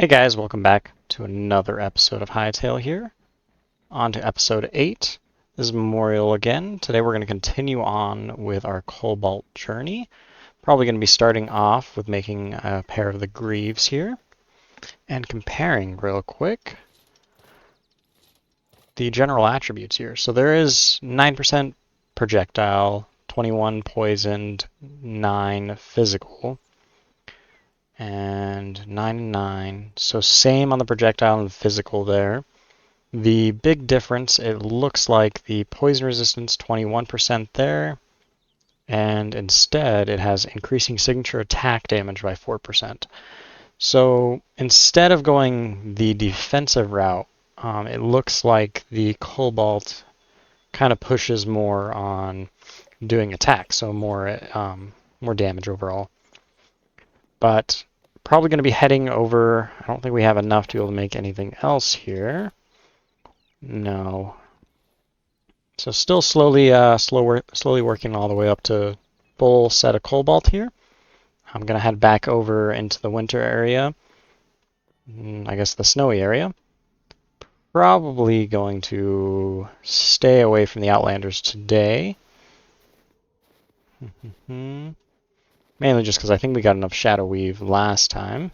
Hey guys, welcome back to another episode of Hytale here. On to episode 8. This is Memorial again. Today we're going to continue on with our Colbalt journey. Probably going to be starting off with making a pair of the greaves here. And comparing real quick the general attributes here. So there is 9% projectile, 21 poisoned, 9 physical. And 9 and 9. So same on the projectile and physical there. The big difference, it looks like the poison resistance 21% there, and instead it has increasing signature attack damage by 4%. So instead of going the defensive route, it looks like the Colbalt kind of pushes more on doing attack, so more damage overall. But probably going to be heading over. I don't think we have enough to be able to make anything else here. No. So still slowly working all the way up to full set of Colbalt here. I'm going to head back over into the winter area. I guess the snowy area. Probably going to stay away from the Outlanders today. Mainly just because I think we got enough Shadow Weave last time.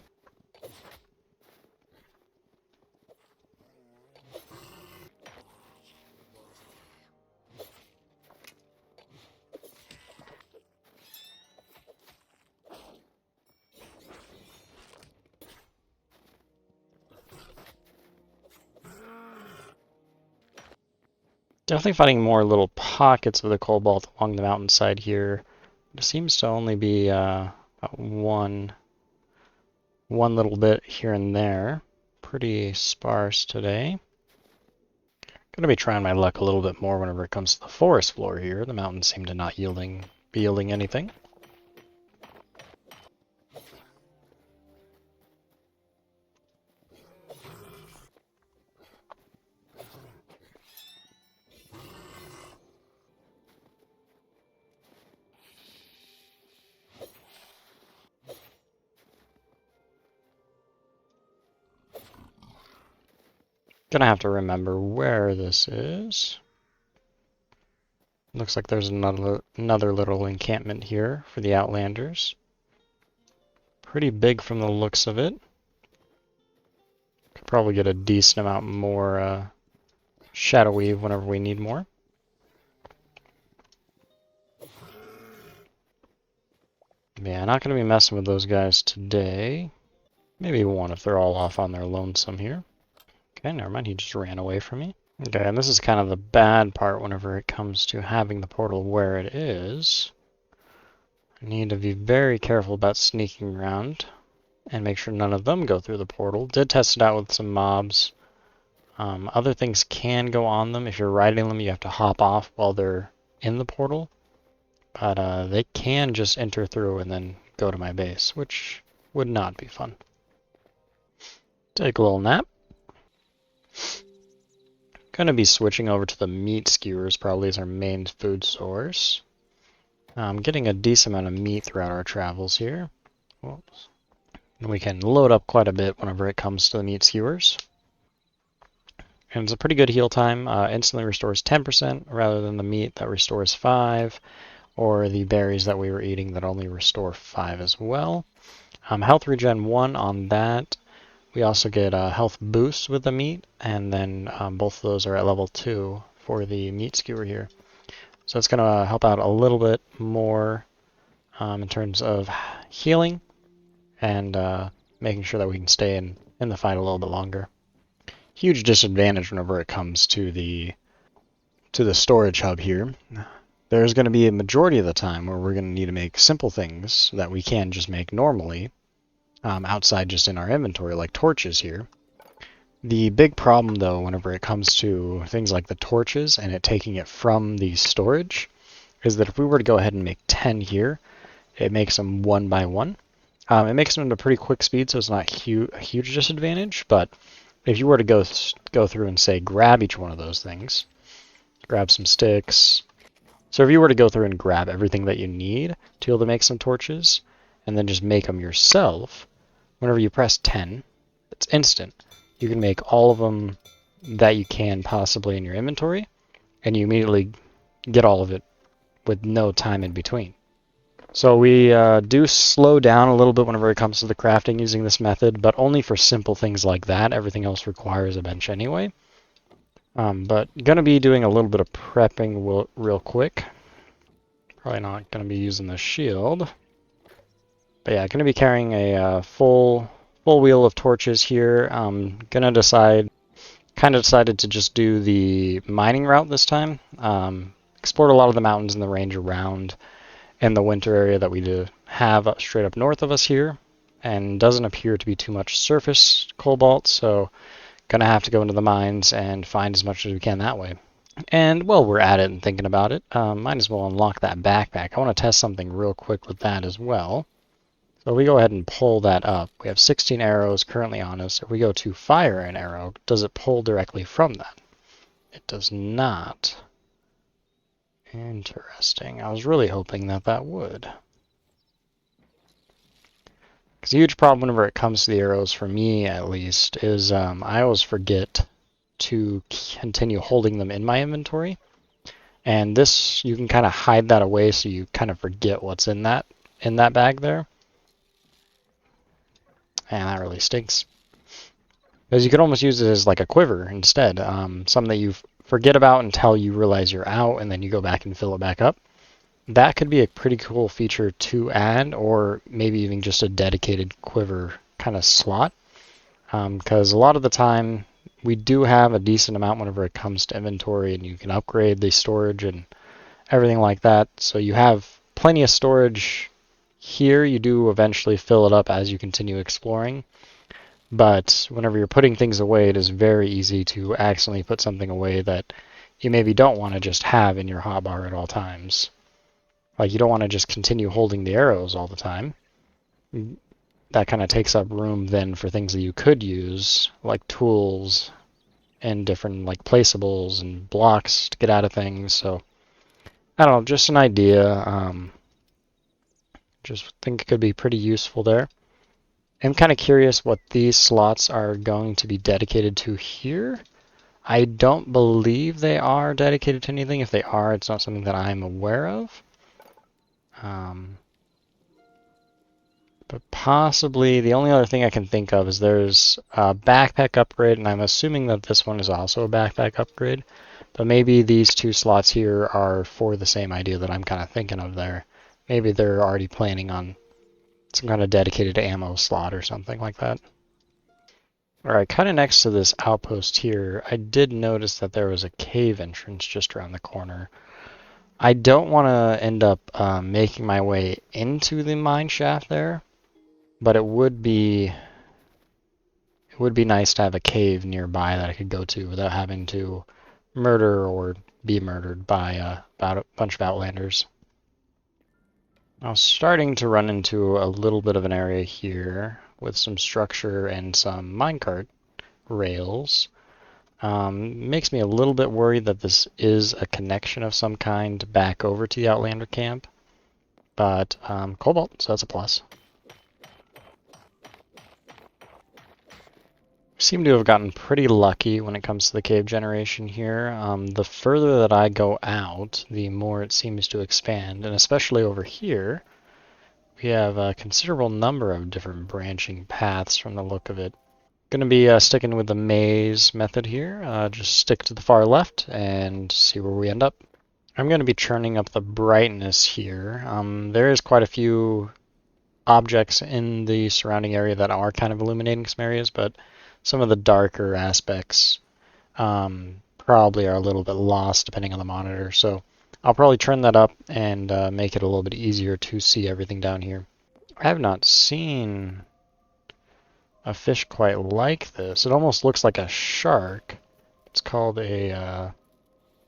Definitely finding more little pockets of the Colbalt along the mountainside here. There seems to only be about one little bit here and there. Pretty sparse today. Gonna be trying my luck a little bit more whenever it comes to the forest floor here. The mountains seem to not be yielding anything. Gonna have to remember where this is. Looks like there's another little encampment here for the Outlanders. Pretty big from the looks of it. Could probably get a decent amount more Shadow Weave whenever we need more. Yeah, not gonna be messing with those guys today. Maybe one if they're all off on their lonesome here. Okay, never mind, he just ran away from me. Okay, and this is kind of the bad part whenever it comes to having the portal where it is. I need to be very careful about sneaking around and make sure none of them go through the portal. Did test it out with some mobs. Other things can go on them. If you're riding them, you have to hop off while they're in the portal. But they can just enter through and then go to my base, which would not be fun. Take a little nap. Gonna be switching over to the meat skewers probably as our main food source. Getting a decent amount of meat throughout our travels here. Whoops. And we can load up quite a bit whenever it comes to the meat skewers. And it's a pretty good heal time. Instantly restores 10% rather than the meat that restores 5, or the berries that we were eating that only restore 5 as well. Health regen 1 on that. We also get a health boost with the meat, and then both of those are at level 2 for the meat skewer here. So it's going to help out a little bit more in terms of healing and making sure that we can stay in the fight a little bit longer. Huge disadvantage whenever it comes to the storage hub here. There's going to be a majority of the time where we're going to need to make simple things that we can just make normally outside just in our inventory, like torches here. The big problem, though, whenever it comes to things like the torches and it taking it from the storage, is that if we were to go ahead and make 10 here, it makes them 1 by 1. It makes them at a pretty quick speed, so it's not a huge disadvantage, but if you were to go through and, say, grab each one of those things, grab some sticks. So if you were to go through and grab everything that you need to be able to make some torches, and then just make them yourself, whenever you press 10, it's instant. You can make all of them that you can possibly in your inventory, and you immediately get all of it with no time in between. So we do slow down a little bit whenever it comes to the crafting using this method, but only for simple things like that. Everything else requires a bench anyway. But going to be doing a little bit of prepping real quick. Probably not going to be using the shield. But yeah, going to be carrying a full wheel of torches here. Gonna kind of decided to just do the mining route this time. Explored a lot of the mountains in the range around in the winter area that we do have straight up north of us here, and doesn't appear to be too much surface cobalt, so gonna have to go into the mines and find as much as we can that way. And while we're at it and thinking about it, might as well unlock that backpack. I want to test something real quick with that as well. So we go ahead and pull that up. We have 16 arrows currently on us. If we go to fire an arrow, does it pull directly from that? It does not. Interesting. I was really hoping that that would. Because a huge problem whenever it comes to the arrows, for me at least, is I always forget to continue holding them in my inventory. And this, you can kind of hide that away so you kind of forget what's in that bag there. And that really stinks. Because you could almost use it as like a quiver instead. Something that you forget about until you realize you're out, and then you go back and fill it back up. That could be a pretty cool feature to add, or maybe even just a dedicated quiver kind of slot. Because a lot of the time, we do have a decent amount whenever it comes to inventory, and you can upgrade the storage and everything like that. So you have plenty of storage here. You do eventually fill it up as you continue exploring. But whenever you're putting things away, it is very easy to accidentally put something away that you maybe don't want to just have in your hotbar at all times. Like, you don't want to just continue holding the arrows all the time. That kind of takes up room then for things that you could use, like tools and different like placeables and blocks to get out of things. So, I don't know, just an idea. Just think it could be pretty useful there. I'm kind of curious what these slots are going to be dedicated to here. I don't believe they are dedicated to anything. If they are, it's not something that I'm aware of. But possibly the only other thing I can think of is there's a backpack upgrade, and I'm assuming that this one is also a backpack upgrade. But maybe these two slots here are for the same idea that I'm kind of thinking of there. Maybe they're already planning on some kind of dedicated ammo slot or something like that. Alright, kind of next to this outpost here, I did notice that there was a cave entrance just around the corner. I don't want to end up making my way into the mine shaft there, but it would be nice to have a cave nearby that I could go to without having to murder or be murdered by a bunch of outlanders. I was starting to run into a little bit of an area here with some structure and some minecart rails. Makes me a little bit worried that this is a connection of some kind back over to the Outlander camp. But Colbalt, so that's a plus. Seem to have gotten pretty lucky when it comes to the cave generation here. The further that I go out, the more it seems to expand, and especially over here, we have a considerable number of different branching paths from the look of it. Going to be sticking with the maze method here. Just stick to the far left and see where we end up. I'm going to be turning up the brightness here. There is quite a few objects in the surrounding area that are kind of illuminating some areas, but some of the darker aspects probably are a little bit lost depending on the monitor. So I'll probably turn that up and make it a little bit easier to see everything down here. I have not seen a fish quite like this. It almost looks like a shark. It's called a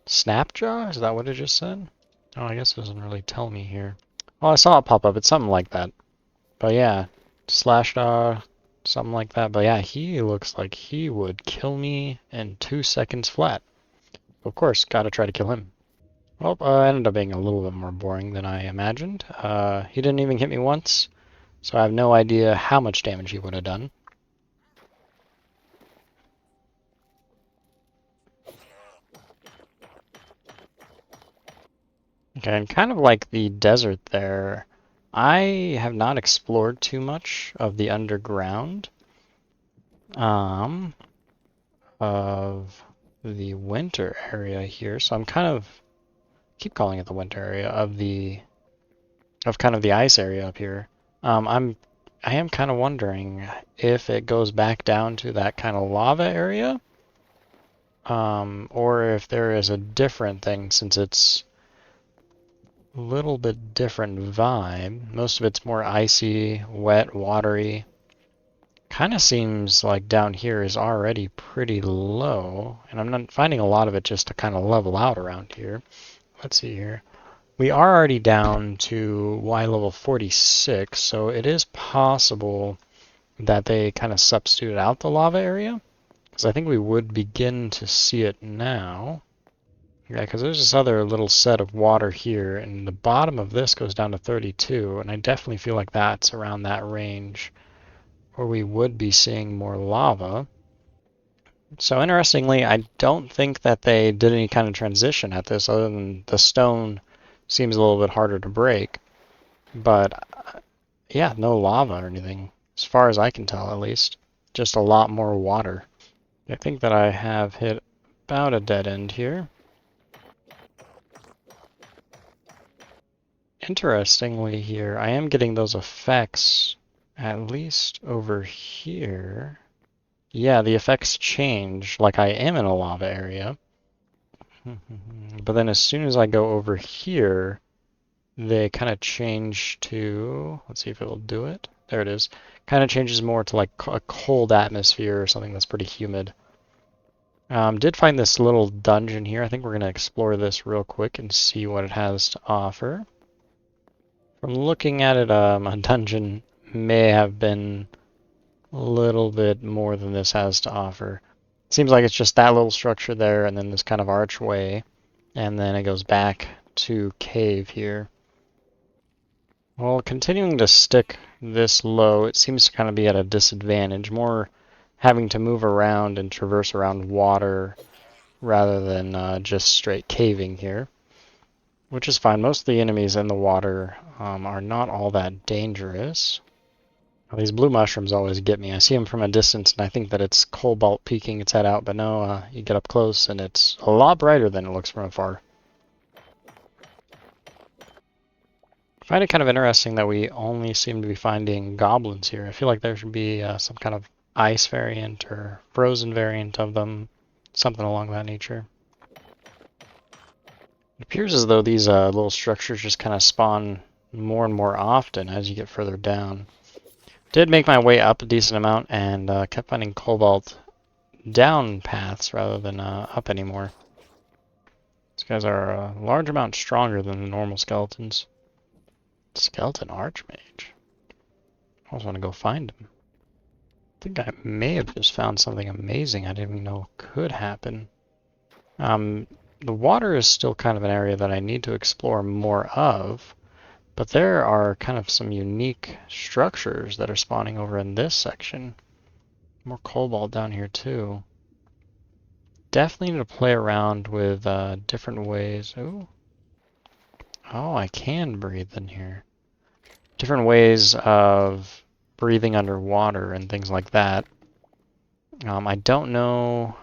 snapjaw? Is that what it just said? Oh, I guess it doesn't really tell me here. Well, I saw it pop up. It's something like that. But yeah, slashjaw, something like that. But yeah, he looks like he would kill me in 2 seconds flat. Of course, gotta try to kill him. Well, ended up being a little bit more boring than I imagined. He didn't even hit me once, so I have no idea how much damage he would have done. Okay, and kind of like the desert there, I have not explored too much of the underground um, of the winter area here. So I'm kind of keep calling it the winter area of kind of the ice area up here. I am kind of wondering if it goes back down to that kind of lava area, or if there is a different thing since it's a little bit different vibe. Most of it's more icy, wet, watery. Kind of seems like down here is already pretty low, and I'm not finding a lot of it just to kind of level out around here. Let's see here. We are already down to Y level 46, so it is possible that they kind of substituted out the lava area, because I think we would begin to see it now. Yeah, because there's this other little set of water here, and the bottom of this goes down to 32, and I definitely feel like that's around that range where we would be seeing more lava. So interestingly, I don't think that they did any kind of transition at this other than the stone seems a little bit harder to break. But yeah, no lava or anything, as far as I can tell at least. Just a lot more water. I think that I have hit about a dead end here. Interestingly here, I am getting those effects at least over here. Yeah, the effects change like I am in a lava area. But then as soon as I go over here, they kind of change to, let's see if it'll do it. There it is. Kind of changes more to like a cold atmosphere or something that's pretty humid. Did find this little dungeon here. I think we're going to explore this real quick and see what it has to offer. From looking at it, a dungeon may have been a little bit more than this has to offer. Seems like it's just that little structure there and then this kind of archway, and then it goes back to cave here. Well, continuing to stick this low, it seems to kind of be at a disadvantage, more having to move around and traverse around water rather than just straight caving here, which is fine. Most of the enemies in the water are not all that dangerous. Well, these blue mushrooms always get me. I see them from a distance and I think that it's Colbalt peeking its head out, but no, you get up close and it's a lot brighter than it looks from afar. I find it kind of interesting that we only seem to be finding goblins here. I feel like there should be some kind of ice variant or frozen variant of them, something along that nature. It appears as though these little structures just kind of spawn more and more often as you get further down. Did make my way up a decent amount and kept finding cobalt down paths rather than up anymore. These guys are a large amount stronger than the normal skeletons. Skeleton Archmage. I always want to go find him. I think I may have just found something amazing I didn't even know could happen. The water is still kind of an area that I need to explore more of, but there are kind of some unique structures that are spawning over in this section. More cobalt down here too. Definitely need to play around with different ways. Ooh. Oh, I can breathe in here. Different ways of breathing underwater and things like that. I don't know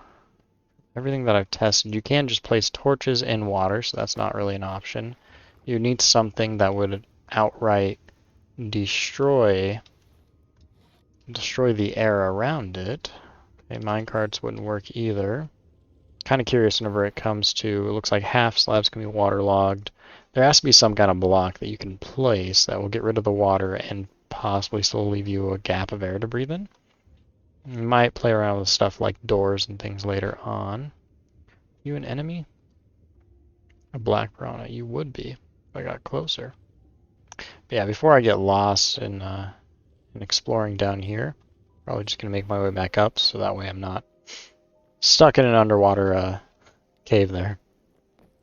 everything that I've tested. You can just place torches in water, so that's not really an option. You need something that would outright destroy the air around it. Okay, minecarts wouldn't work either. Kind of curious whenever it comes to, it looks like half slabs can be waterlogged. There has to be some kind of block that you can place that will get rid of the water and possibly still leave you a gap of air to breathe in. You might play around with stuff like doors and things later on. You an enemy? A black piranha. You would be if I got closer. But yeah, before I get lost in exploring down here, probably just going to make my way back up so that way I'm not stuck in an underwater cave there.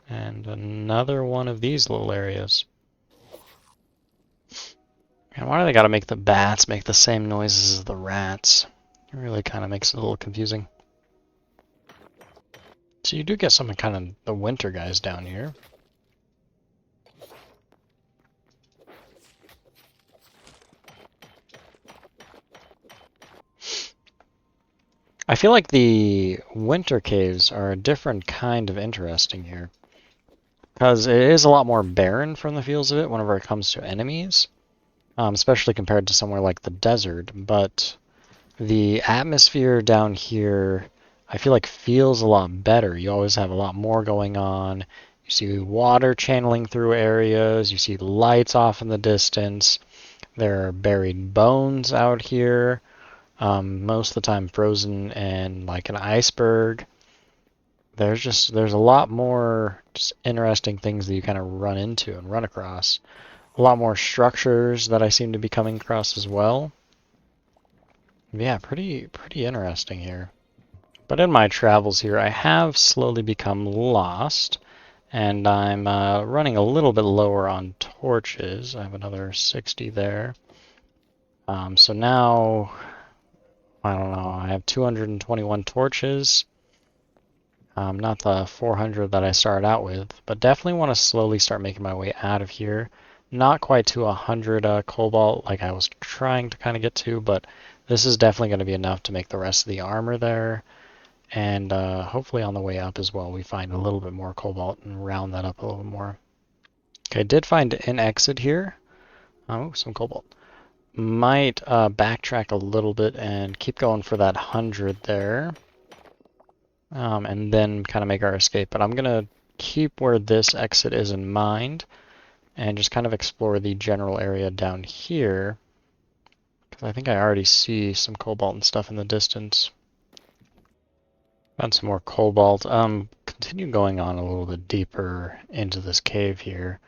And another one of these little areas. And why do they gotta make the bats make the same noises as the rats? It really kind of makes it a little confusing. So you do get some kind of the winter guys down here. I feel like the winter caves are a different kind of interesting here. Because it is a lot more barren from the feels of it whenever it comes to enemies. Especially compared to somewhere like the desert. But the atmosphere down here, I feel like feels a lot better. You always have a lot more going on. You see water channeling through areas. You see lights off in the distance. There are buried bones out here. Most of the time frozen and like an iceberg. There's a lot more just interesting things that you kind of run into and run across. A lot more structures that I seem to be coming across as well. Yeah, pretty interesting here. But in my travels here, I have slowly become lost, and I'm running a little bit lower on torches. I have another 60 there. So now, I don't know, I have 221 torches. Not the 400 that I started out with, but definitely want to slowly start making my way out of here. Not quite to 100 cobalt like I was trying to kind of get to, but this is definitely going to be enough to make the rest of the armor there. And hopefully on the way up as well, we find a little bit more cobalt and round that up a little more. Okay, did find an exit here. Oh, some cobalt. Might backtrack a little bit and keep going for that 100 there. And then kind of make our escape. But I'm going to keep where this exit is in mind and just kind of explore the general area down here. Because I think I already see some cobalt and stuff in the distance. Found some more cobalt. Continue going on a little bit deeper into this cave here.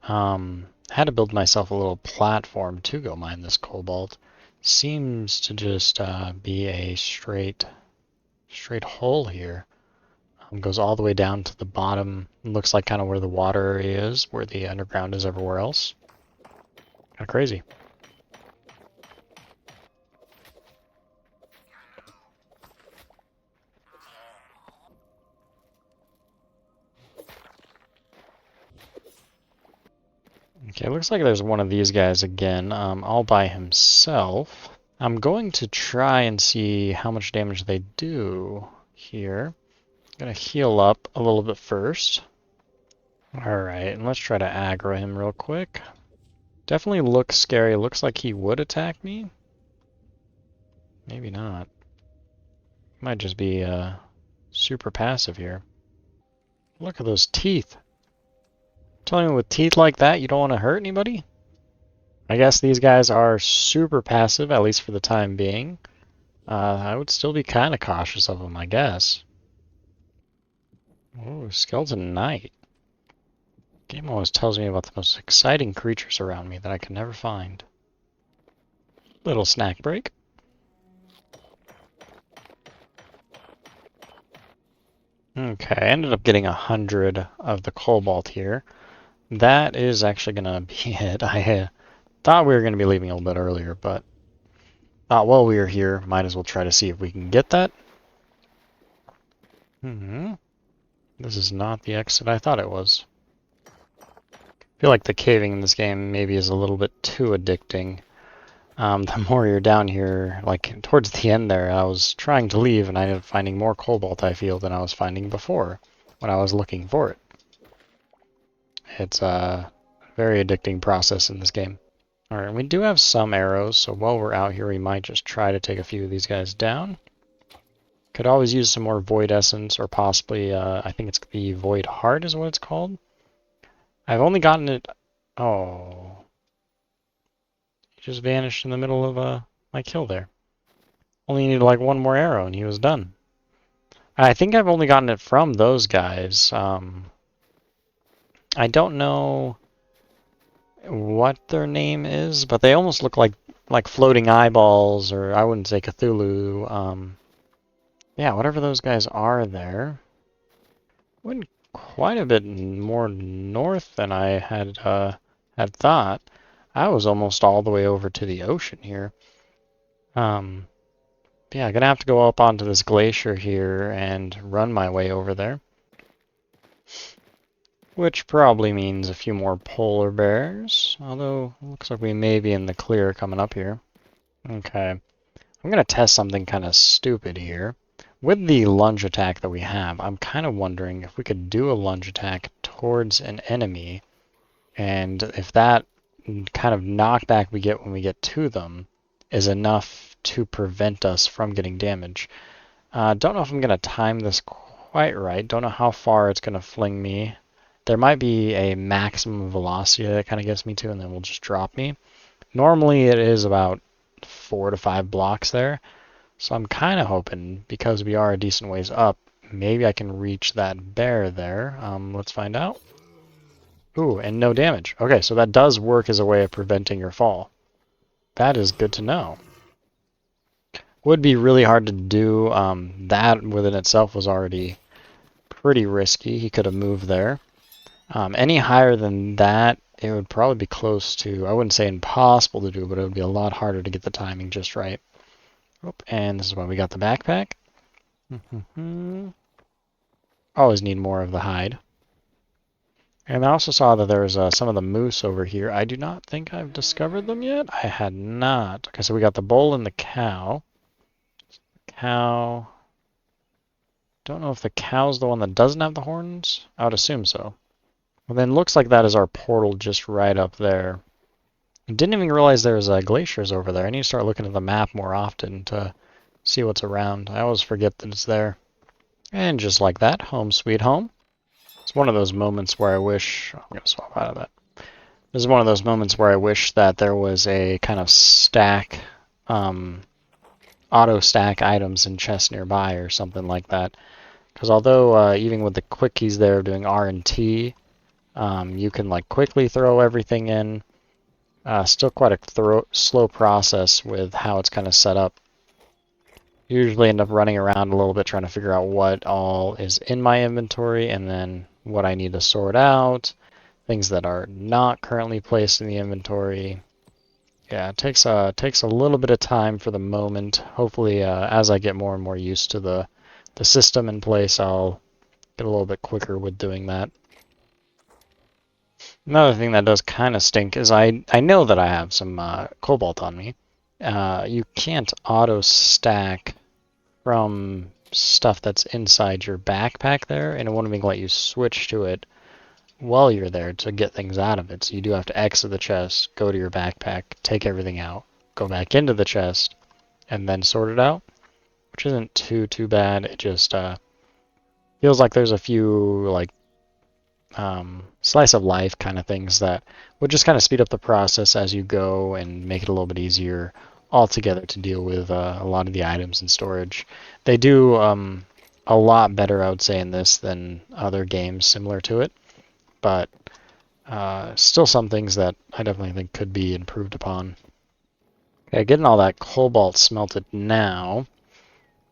Had to build myself a little platform to go mine this cobalt. Seems to just be a straight hole here. Goes all the way down to the bottom. Looks like kind of where the water area is, where the underground is everywhere else. Kind of crazy. Okay, looks like there's one of these guys again, all by himself. I'm going to try and see how much damage they do here. I'm gonna heal up a little bit first. Alright, and let's try to aggro him real quick. Definitely looks scary. Looks like he would attack me. Maybe not. Might just be super passive here. Look at those teeth. Telling me with teeth like that you don't want to hurt anybody? I guess these guys are super passive, at least for the time being. I would still be kind of cautious of them, I guess. Ooh, Skeleton Knight. Game always tells me about the most exciting creatures around me that I can never find. Little snack break. Okay, I ended up getting 100 of the cobalt here. That is actually going to be it. I thought we were going to be leaving a little bit earlier, but thought while we were here, might as well try to see if we can get that. This is not the exit I thought it was. I feel like the caving in this game maybe is a little bit too addicting. The more you're down here, like towards the end there, I was trying to leave and I ended up finding more cobalt, I feel, than I was finding before when I was looking for it. It's a very addicting process in this game. Alright, we do have some arrows, so while we're out here we might just try to take a few of these guys down. Could always use some more Void Essence, or possibly, I think it's the Void Heart is what it's called. I've only gotten it... Oh... He just vanished in the middle of my kill there. Only needed like one more arrow and he was done. I think I've only gotten it from those guys. I don't know what their name is, but they almost look like floating eyeballs, or I wouldn't say Cthulhu. Yeah, whatever those guys are there. Went quite a bit more north than I had thought. I was almost all the way over to the ocean here. Yeah, I'm gonna have to go up onto this glacier here and run my way over there. Which probably means a few more polar bears, although it looks like we may be in the clear coming up here. Okay. I'm going to test something kind of stupid here. With the lunge attack that we have, I'm kind of wondering if we could do a lunge attack towards an enemy, and if that kind of knockback we get when we get to them is enough to prevent us from getting damage. Don't know if I'm going to time this quite right. Don't know how far it's going to fling me. There might be a maximum velocity that it kind of gets me to, and then will just drop me. Normally it is about 4 to 5 blocks there. So I'm kind of hoping, because we are a decent ways up, maybe I can reach that bear there. Let's find out. Ooh, and no damage. Okay, so that does work as a way of preventing your fall. That is good to know. Would be really hard to do. That within itself was already pretty risky. He could have moved there. Any higher than that, it would probably be close to, I wouldn't say impossible to do, but it would be a lot harder to get the timing just right. And this is why we got the backpack. Always need more of the hide. And I also saw that there's some of the moose over here. I do not think I've discovered them yet. I had not. Okay, so we got the bull and the cow. Cow. Don't know if the cow's the one that doesn't have the horns. I would assume so. Well, then looks like that is our portal just right up there. I didn't even realize there's glaciers over there. I need to start looking at the map more often to see what's around. I always forget that it's there. And just like that, home sweet home. It's one of those moments where I wish... I'm going to swap out of that. This is one of those moments where I wish that there was a kind of stack, auto-stack items in chests nearby or something like that. Because although even with the quick keys there of doing R and T, you can like quickly throw everything in. Still quite a slow process with how it's kind of set up. Usually end up running around a little bit trying to figure out what all is in my inventory and then what I need to sort out. Things that are not currently placed in the inventory. Yeah, it takes a little bit of time for the moment. Hopefully, as I get more and more used to the system in place, I'll get a little bit quicker with doing that. Another thing that does kind of stink is I know that I have some Cobalt on me. You can't auto stack from stuff that's inside your backpack there, and it won't even let you switch to it while you're there to get things out of it. So you do have to exit the chest, go to your backpack, take everything out, go back into the chest, and then sort it out, which isn't too bad. It just feels like there's a few like slice of life kind of things that would just kind of speed up the process as you go and make it a little bit easier altogether to deal with a lot of the items in storage. They do a lot better, I would say, in this than other games similar to it, but still some things that I definitely think could be improved upon. Okay, getting all that cobalt smelted now.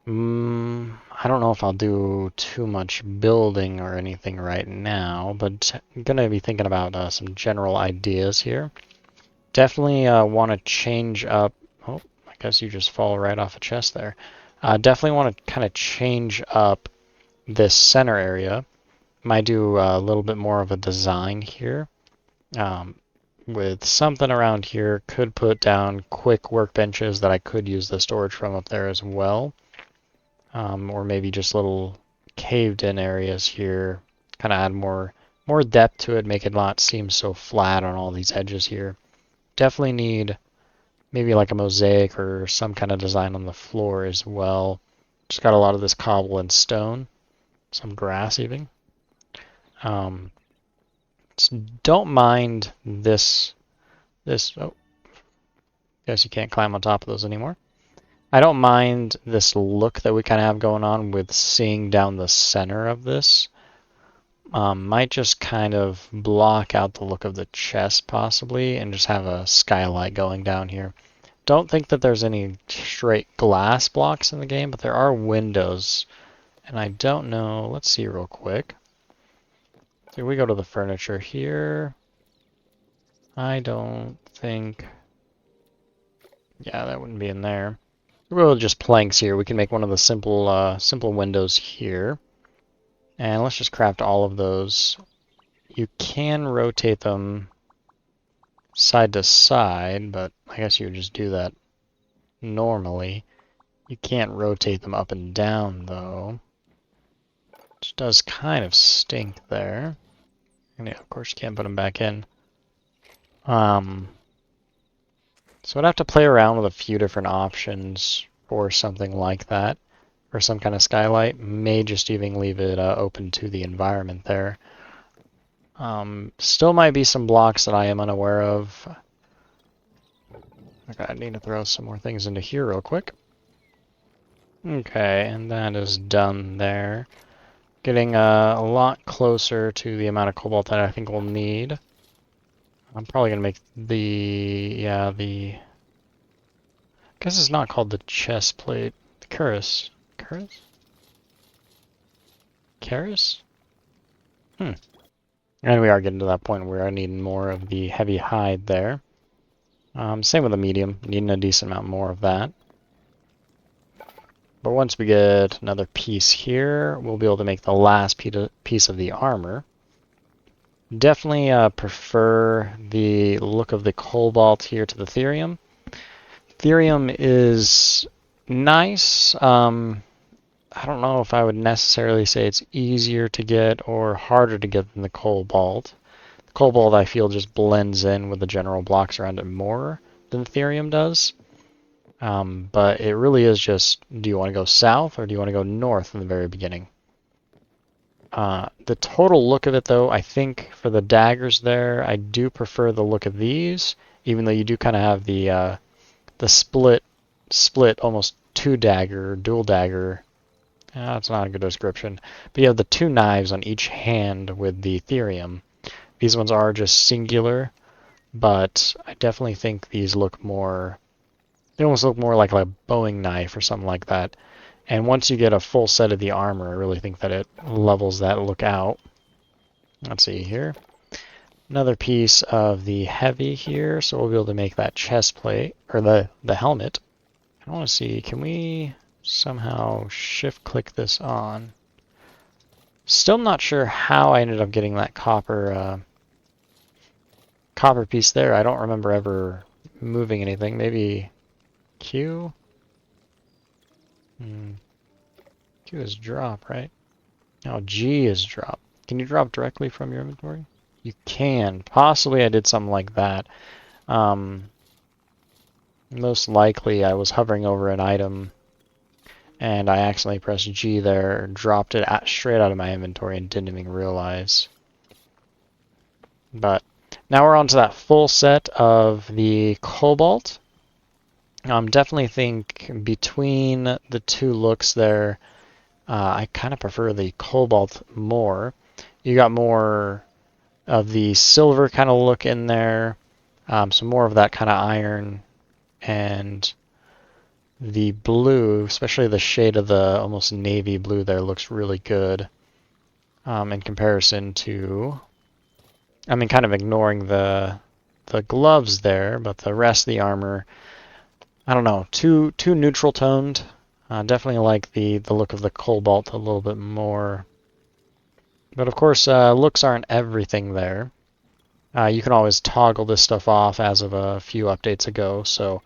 I don't know if I'll do too much building or anything right now, but I'm going to be thinking about some general ideas here. Definitely want to change up... Oh, I guess you just fall right off a chest there. Definitely want to kind of change up this center area. Might do a little bit more of a design here. With something around here, could put down quick workbenches that I could use the storage from up there as well. Or maybe just little caved-in areas here. Kind of add more depth to it, make it not seem so flat on all these edges here. Definitely need maybe like a mosaic or some kind of design on the floor as well. Just got a lot of this cobble and stone. Some grass even. Don't mind this. Oh, guess you can't climb on top of those anymore. I don't mind this look that we kind of have going on with seeing down the center of this. Might just kind of block out the look of the chest possibly and just have a skylight going down here. Don't think that there's any straight glass blocks in the game, but there are windows. And I don't know, let's see real quick. So we go to the furniture here. I don't think... Yeah, that wouldn't be in there. We'll just planks here. We can make one of the simple windows here. And let's just craft all of those. You can rotate them side to side, but I guess you would just do that normally. You can't rotate them up and down, though. Which does kind of stink there. And yeah, of course you can't put them back in. So I'd have to play around with a few different options for something like that. Or some kind of skylight. May just even leave it open to the environment there. Still might be some blocks that I am unaware of. Okay, I need to throw some more things into here real quick. Okay, and that is done there. Getting a lot closer to the amount of cobalt that I think we'll need. I'm probably going to make I guess it's not called the chest plate. The Cuirass. Cuirass? Cuirass? And we are getting to that point where I need more of the heavy hide there. Same with the medium. Needing a decent amount more of that. But once we get another piece here, we'll be able to make the last piece of the armor. Definitely prefer the look of the cobalt here to the therium. Therium is nice. I don't know if I would necessarily say it's easier to get or harder to get than the cobalt. The cobalt, I feel, just blends in with the general blocks around it more than the therium does. But it really is just, do you want to go south or do you want to go north in the very beginning? The total look of it, though, I think for the daggers there, I do prefer the look of these, even though you do kind of have the split almost two dagger, dual dagger. That's not a good description. But you have the two knives on each hand with the therium. These ones are just singular, but I definitely think these look more. They almost look more like a bowing knife or something like that. And once you get a full set of the armor, I really think that it levels that look out. Let's see here. Another piece of the heavy here, so we'll be able to make that chest plate, or the helmet. I want to see, can we somehow shift-click this on? Still not sure how I ended up getting that copper piece there. I don't remember ever moving anything. Maybe Q? Q is drop, right? No, G is drop. Can you drop directly from your inventory? You can. Possibly I did something like that. Most likely I was hovering over an item and I accidentally pressed G there, dropped it straight out of my inventory and didn't even realize. But now we're on to that full set of the Colbalt. Definitely think between the two looks there, I kind of prefer the Colbalt more. You got more of the silver kind of look in there, some more of that kind of iron, and the blue, especially the shade of the almost navy blue there, looks really good in comparison to, I mean, kind of ignoring the gloves there, but the rest of the armor, I don't know, too neutral toned. Definitely like the look of the Colbalt a little bit more. But of course, looks aren't everything there. You can always toggle this stuff off as of a few updates ago, so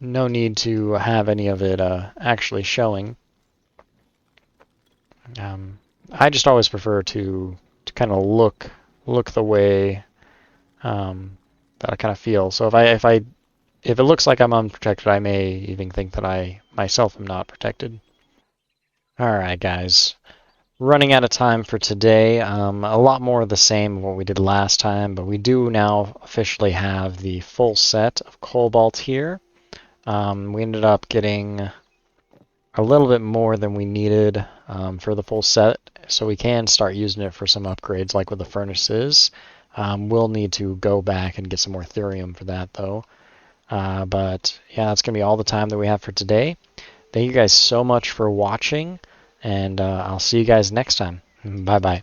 no need to have any of it actually showing. I just always prefer to kind of look the way that I kind of feel. So if it looks like I'm unprotected, I may even think that I myself am not protected. Alright guys, running out of time for today. A lot more of the same of what we did last time, but we do now officially have the full set of Colbalt here. We ended up getting a little bit more than we needed for the full set, so we can start using it for some upgrades like with the furnaces. We'll need to go back and get some more therium for that though. But yeah, that's going to be all the time that we have for today. Thank you guys so much for watching, and I'll see you guys next time. Bye-bye.